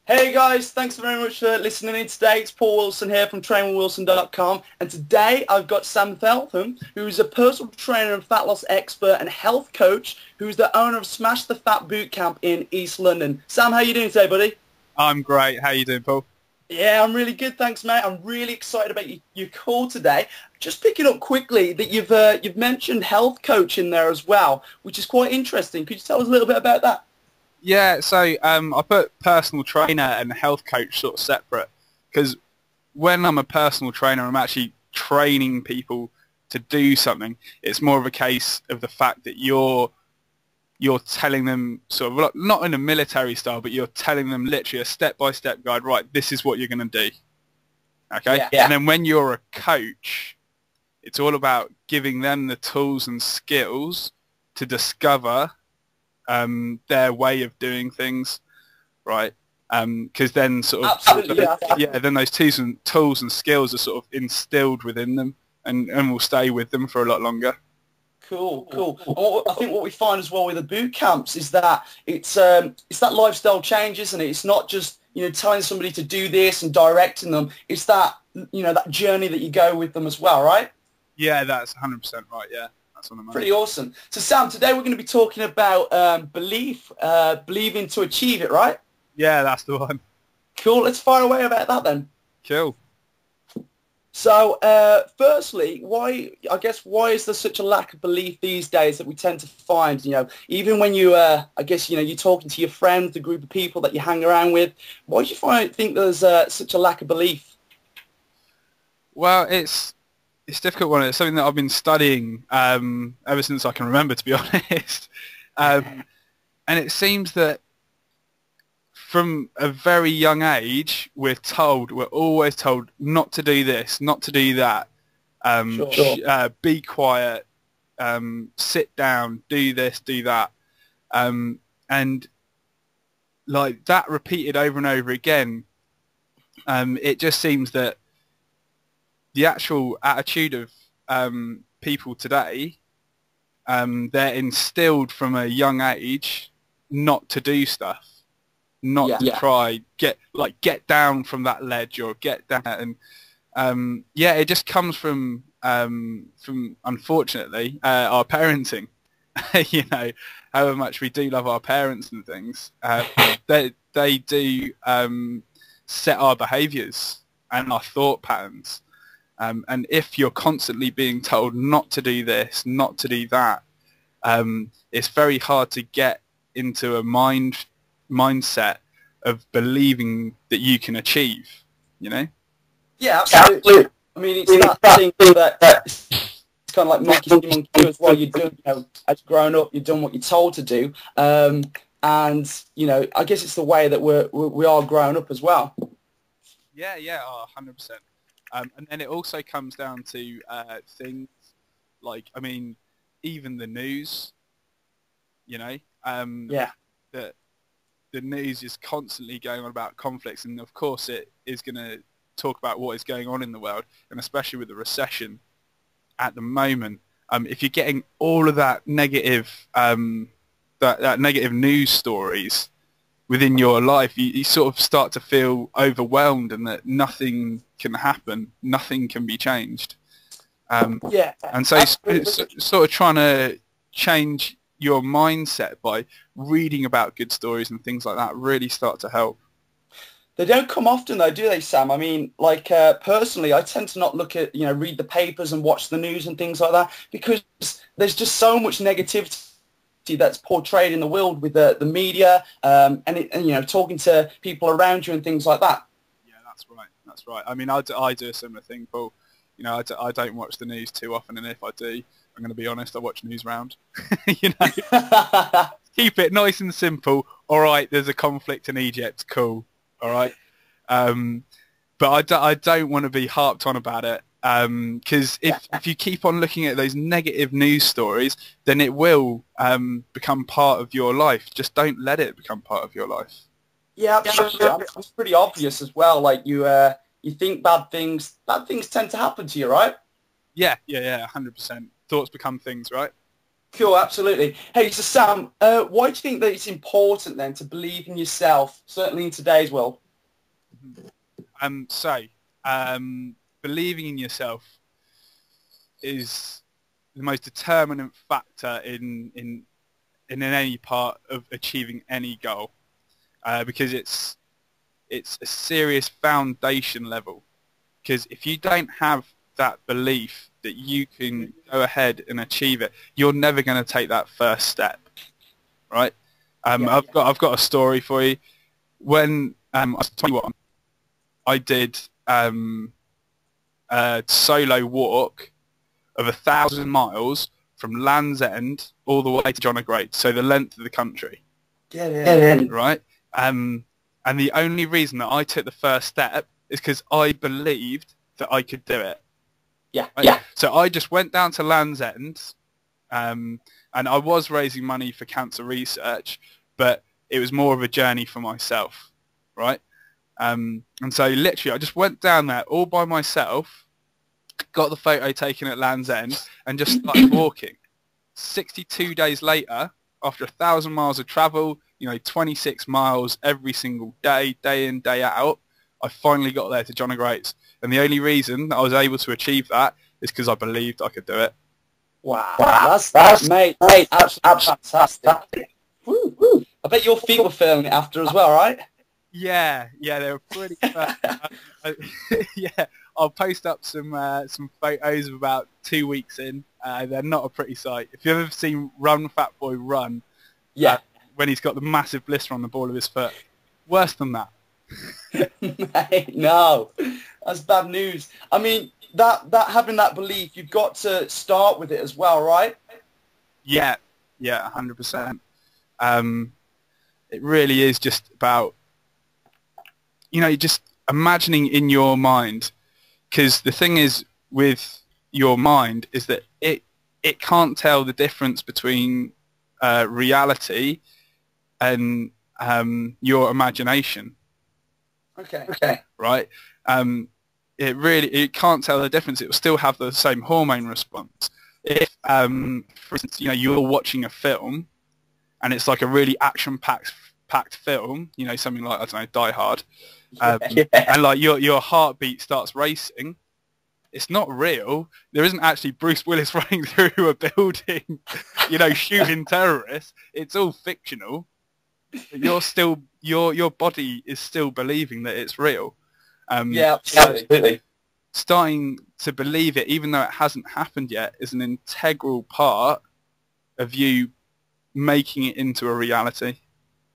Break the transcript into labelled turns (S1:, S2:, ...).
S1: Hey guys, thanks very much for listening in today. It's Paul Wilson here from TrainWithWilson.com, and today I've got Sam Feltham, who's a personal trainer and fat loss expert and health coach, who's the owner of Smash the Fat Bootcamp in East London. Sam, how you doing today, buddy?
S2: I'm great. How you doing, Paul?
S1: Yeah, I'm really good, thanks, mate. I'm really excited about your call today. Just picking up quickly that you've mentioned health coach in there as well, which is quite interesting. Could you tell us a little bit about that?
S2: Yeah, so I put personal trainer and health coach sort of separate because when I'm a personal trainer, I'm actually training people to do something. It's more of a case of the fact that you're telling them sort of not in a military style, but you're telling them literally a step-by-step guide. Right, this is what you're going to do. Okay,
S1: Yeah.
S2: and then when you're a coach, it's all about giving them the tools and skills to discover their way of doing things, right? Because then sort of
S1: Absolutely,
S2: yeah, then those tools and skills are sort of instilled within them and will stay with them for a lot longer.
S1: Cool. I think what we find as well with the boot camps is that it's that lifestyle change, isn't it? It's not just telling somebody to do this and directing them. It's that that journey that you go with them as well, right?
S2: Yeah, that's 100% right. Yeah, that's what I'm.
S1: Pretty awesome. So Sam, today we're going to be talking about believing to achieve it, right?
S2: Yeah, that's the one.
S1: Cool. Let's fire away about that then.
S2: Cool.
S1: So, firstly, why is there such a lack of belief these days that we tend to find, even when you're talking to your friends, the group of people that you hang around with, why do you think there's such a lack of belief?
S2: Well, it's a difficult one. It's something that I've been studying ever since I can remember, to be honest. And it seems that from a very young age, we're always told not to do this, not to do that.
S1: Sure.
S2: Be quiet, sit down, do this, do that. And like that repeated over and over again, it just seems that the actual attitude of people today, they're instilled from a young age not to do stuff. Not to try get down from that ledge or get down, and it just comes from unfortunately our parenting. However much we do love our parents and things, they do set our behaviours and our thought patterns. And if you're constantly being told not to do this, not to do that, it's very hard to get into a mindset of believing that you can achieve,
S1: Yeah, absolutely. I mean, it's that thing that it's kind of like monkey see, monkey do as well. You do, as grown up, you've done what you're told to do, and I guess it's the way that we are growing up as well.
S2: Yeah, 100%. And then it also comes down to things like, I mean, even the news, that the news is constantly going on about conflicts, and of course it is going to talk about what is going on in the world, and especially with the recession at the moment. If you're getting all of that negative, that negative news stories within your life, you sort of start to feel overwhelmed, and that nothing can happen, nothing can be changed. And so sort of trying to change your mindset by reading about good stories and things like that really start to help.
S1: They don't come often though, do they, Sam? I mean, personally, I tend to not look at, read the papers and watch the news and things like that, because there's just so much negativity that's portrayed in the world with the media, and talking to people around you and things like that.
S2: Yeah, that's right. I mean, I do a similar thing, Paul. I don't watch the news too often, and if I do, I'm going to be honest, I watch Newsround. Keep it nice and simple. All right, there's a conflict in Egypt. Cool. All right. But I don't want to be harped on about it, because if you keep on looking at those negative news stories, then it will become part of your life. Just don't let it become part of your life.
S1: Yeah, absolutely. It's pretty obvious as well. Like you think bad things tend to happen to you, right?
S2: Yeah, 100%. Thoughts become things, right?
S1: Cool, absolutely. Hey, so Sam, why do you think that it's important then to believe in yourself, certainly in today's world?
S2: So, believing in yourself is the most determinant factor in any part of achieving any goal, because it's a serious foundation level. Because if you don't have that belief that you can go ahead and achieve it, you're never going to take that first step, right?
S1: Yeah.
S2: I've got a story for you. When I was 21, I did a solo walk of 1,000 miles from Land's End all the way to John O'Groats, so the length of the country.
S1: Get in.
S2: Right? And the only reason that I took the first step is because I believed that I could do it.
S1: Yeah.
S2: Right?
S1: Yeah.
S2: So I just went down to Land's End, and I was raising money for cancer research, but it was more of a journey for myself, right? And so literally I just went down there all by myself, got the photo taken at Land's End, and just started walking. 62 days later, after 1,000 miles of travel, 26 miles every single day, day in, day out, I finally got there to John O'Groats. And the only reason that I was able to achieve that is because I believed I could do it.
S1: Wow. That's mate, absolutely fantastic. Woo, woo. I bet your feet were feeling it after as well, right?
S2: Yeah, they were pretty fun. Yeah, I'll post up some photos of about 2 weeks in. They're not a pretty sight. If you've ever seen Run Fat Boy Run,
S1: Yeah.
S2: When he's got the massive blister on the ball of his foot, worse than that.
S1: Mate, no, that's bad news. I mean, that having that belief, you've got to start with it as well, right?
S2: Yeah, 100%. It really is just about, just imagining in your mind, because the thing is with your mind is that it can't tell the difference between reality and your imagination.
S1: Okay.
S2: Right? It can't tell the difference. It will still have the same hormone response. If, for instance, you're watching a film and it's like a really action-packed film, something like, I don't know, Die Hard, and like your heartbeat starts racing, it's not real. There isn't actually Bruce Willis running through a building, shooting terrorists. It's all fictional. But you're still, your body is still believing that it's real.
S1: Yeah, absolutely.
S2: Starting to believe it, even though it hasn't happened yet, is an integral part of you making it into a reality.